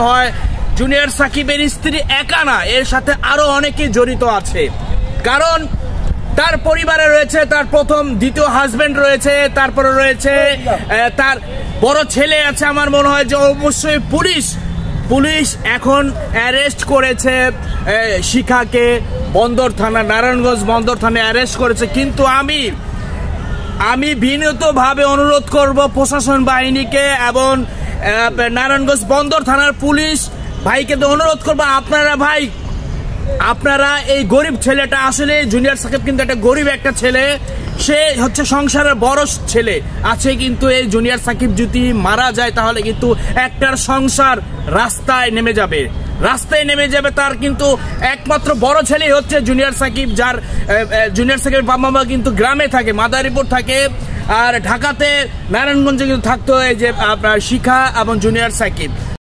হয় জুনিয়র সাকিবের স্ত্রী একা না, এর সাথে আরো অনেকে জড়িত আছে। কারণ তার পরিবারে রয়েছে তার প্রথম দ্বিতীয় হাজবেন্ড রয়েছে, তারপরে রয়েছে তার বড় ছেলে আছে। আমার মনে হয় যে অবশ্যই পুলিশ এখন অ্যারেস্ট করেছে শিখাকে, বন্দর থানা, নারায়ণগঞ্জ বন্দর থানায় অ্যারেস্ট করেছে। কিন্তু আমি বিনীতভাবে অনুরোধ করব প্রশাসন বাহিনীকে এবং নারায়ণগঞ্জ বন্দর থানার পুলিশ ভাইকে তো অনুরোধ করবো, আপনারা এই গরিব ছেলেটা, আসলে জুনিয়র সাকিব কিন্তু একটা গরিব একটা ছেলে, সে হচ্ছে সংসারের বড় ছেলে আছে, কিন্তু এই জুনিয়র সাকিব যদি মারা যায় তাহলে কিন্তু একটার সংসার রাস্তায় নেমে যাবে। তার কিন্তু একমাত্র বড় ছেলেই হচ্ছে জুনিয়র সাকিব, যার জুনিয়র সাকিবের বাবা মা কিন্তু গ্রামে থাকে, মাদারীপুর থাকে, আর ঢাকাতে নারায়ণগঞ্জে কিন্তু থাকতো এই যে আপনার শিখা এবং জুনিয়র সাকিব।